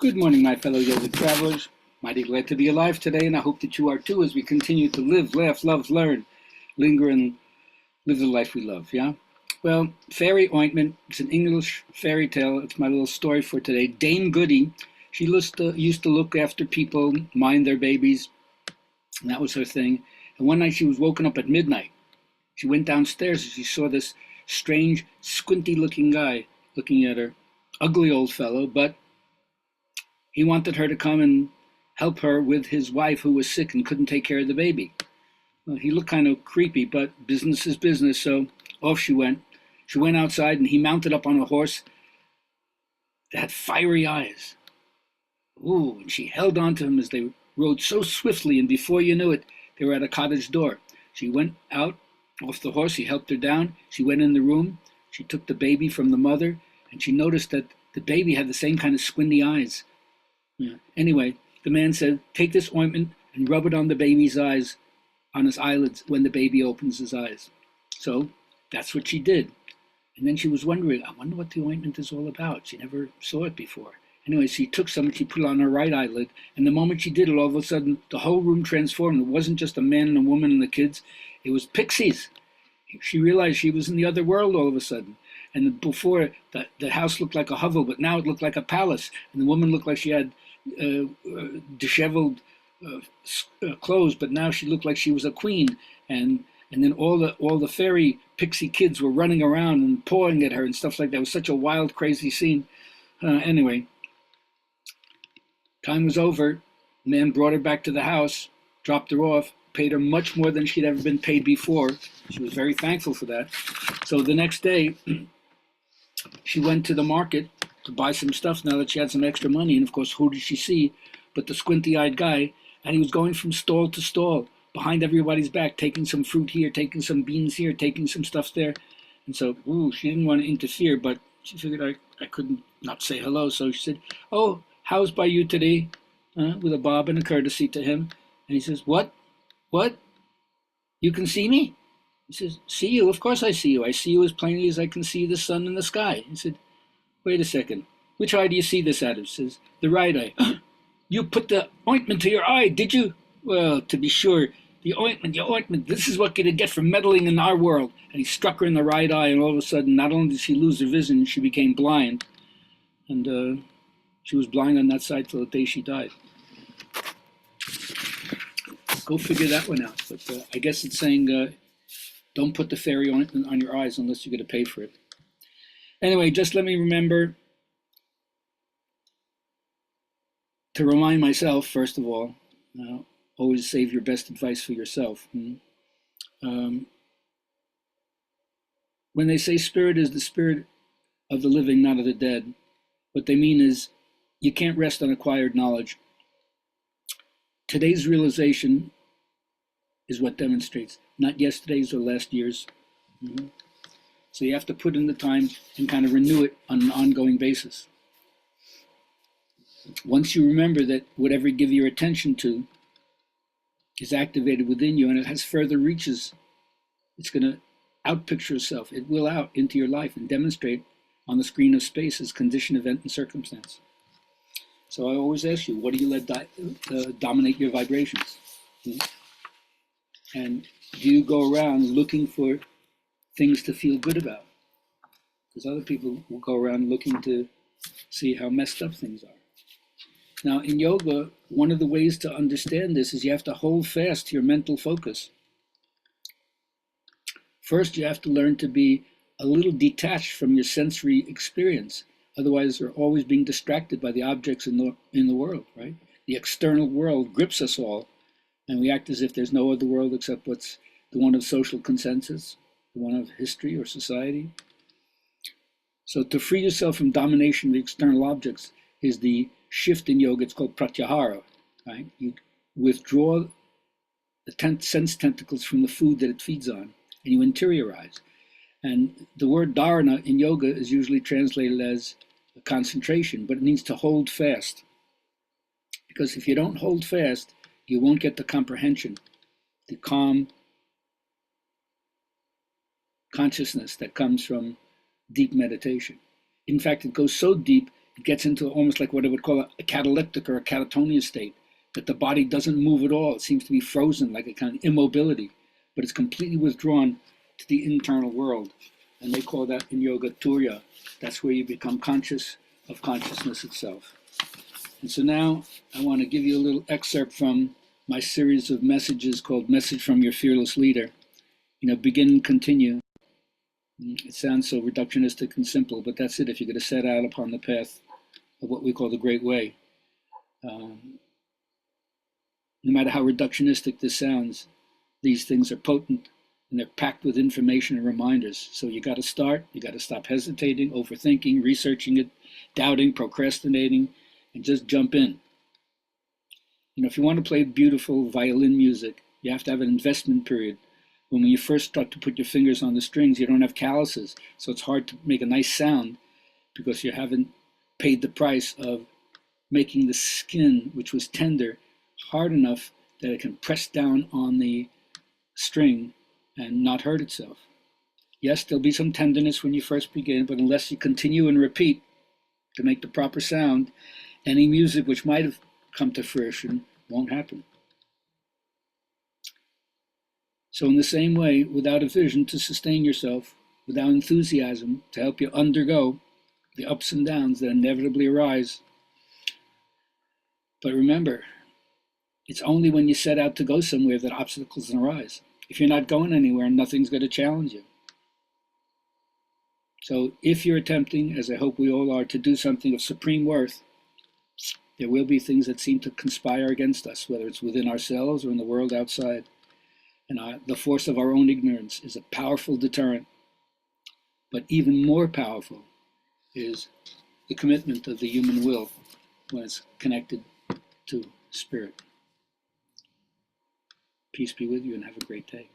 Good morning, my fellow yoga travelers. Mighty glad to be alive today, and I hope that you are too as we continue to live, laugh, love, learn, linger, and live the life we love, yeah? Well, fairy ointment, it's an English fairy tale. It's my little story for today. Dame Goody, she used to look after people, mind their babies, and that was her thing. And one night she was woken up at midnight. She went downstairs and she saw this strange, squinty looking guy looking at her. Ugly old fellow, but he wanted her to come and help her with his wife who was sick and couldn't take care of the baby. Well, he looked kind of creepy, but business is business, so off she went. She went outside and he mounted up on a horse that had fiery eyes. Ooh, and she held on to him as they rode so swiftly, and before you knew it, they were at a cottage door. She went out off the horse, he helped her down, she went in the room, she took the baby from the mother, and she noticed that the baby had the same kind of squinty eyes. Yeah. Anyway, the man said, take this ointment and rub it on the baby's eyes, on his eyelids, when the baby opens his eyes. So that's what she did. And then she was wondering, I wonder what the ointment is all about. She never saw it before. Anyway, she took some and she put it on her right eyelid. And the moment she did it, all of a sudden, the whole room transformed. It wasn't just a man and a woman and the kids. It was pixies. She realized she was in the other world all of a sudden. And before, the house looked like a hovel, but now it looked like a palace. And the woman looked like she had disheveled clothes, but now she looked like she was a queen. And then all the fairy pixie kids were running around and pawing at her and stuff like that. It was such a wild, crazy scene. Anyway, time was over. The man brought her back to the house, dropped her off, paid her much more than she'd ever been paid before. She was very thankful for that. So the next day, she went to the market to buy some stuff now that she had some extra money. And of course, who did she see but the squinty-eyed guy? And he was going from stall to stall, behind everybody's back, taking some fruit here, taking some beans here, taking some stuff there. And so, she didn't want to interfere, but she figured I couldn't not say hello. So she said, oh, how's by you today? With a bob and a courtesy to him. And he says, what? You can see me? He says, see you? Of course I see you. I see you as plainly as I can see the sun in the sky. He said, wait a second. Which eye do you see this out of? He says, the right eye. You put the ointment to your eye, did you? Well, to be sure, the ointment, this is what you get for meddling in our world. And he struck her in the right eye, and all of a sudden, not only did she lose her vision, she became blind. And she was blind on that side till the day she died. Go figure that one out. But I guess it's saying, don't put the fairy ointment on your eyes unless you're going to pay for it. Anyway, just let me remember to remind myself, first of all, always save your best advice for yourself. When they say spirit is the spirit of the living, not of the dead, what they mean is you can't rest on acquired knowledge. Today's realization is what demonstrates, not yesterday's or last year's. So you have to put in the time and kind of renew it on an ongoing basis. Once you remember that whatever you give your attention to is activated within you and it has further reaches, it's going to outpicture itself. It will out into your life and demonstrate on the screen of space as condition, event, and circumstance. So I always ask you, what do you let dominate your vibrations? And do you go around looking for things to feel good about? Because other people will go around looking to see how messed up things are. Now, in yoga, one of the ways to understand this is you have to hold fast to your mental focus. First, you have to learn to be a little detached from your sensory experience. Otherwise, we're always being distracted by the objects in the world, right? The external world grips us all, and we act as if there's no other world except what's the one of social consensus, the one of history or society. So to free yourself from domination of the external objects is the shift in yoga. It's called pratyahara, right? You withdraw the sense tentacles from the food that it feeds on, and you interiorize. And the word dharana in yoga is usually translated as a concentration, but it means to hold fast. Because if you don't hold fast, you won't get the comprehension, the calm consciousness that comes from deep meditation. In fact, it goes so deep, It gets into almost like what I would call a cataleptic or a catatonia state, that the body doesn't move at all. It seems to be frozen, like a kind of immobility, but it's completely withdrawn to the internal world. And they call that in yoga turiya. That's where you become conscious of consciousness itself. And so now I want to give you a little excerpt from my series of messages called Message from Your Fearless Leader. Begin and continue. It sounds so reductionistic and simple, but that's it if you're going to set out upon the path of what we call the Great Way. No matter how reductionistic this sounds, these things are potent and they're packed with information and reminders. So you got to start, you got to stop hesitating, overthinking, researching it, doubting, procrastinating, and just jump in. If you want to play beautiful violin music, you have to have an investment period. When you first start to put your fingers on the strings, you don't have calluses, so it's hard to make a nice sound because you haven't paid the price of making the skin, which was tender, hard enough that it can press down on the string and not hurt itself. Yes, there'll be some tenderness when you first begin, but unless you continue and repeat to make the proper sound, any music which might have come to fruition won't happen. So in the same way, without a vision to sustain yourself, without enthusiasm to help you undergo the ups and downs that inevitably arise. But remember, it's only when you set out to go somewhere that obstacles arise. If you're not going anywhere, nothing's going to challenge you. So if you're attempting, as I hope we all are, to do something of supreme worth, there will be things that seem to conspire against us, whether it's within ourselves or in the world outside. And the force of our own ignorance is a powerful deterrent. But even more powerful is the commitment of the human will when it's connected to spirit. Peace be with you and have a great day.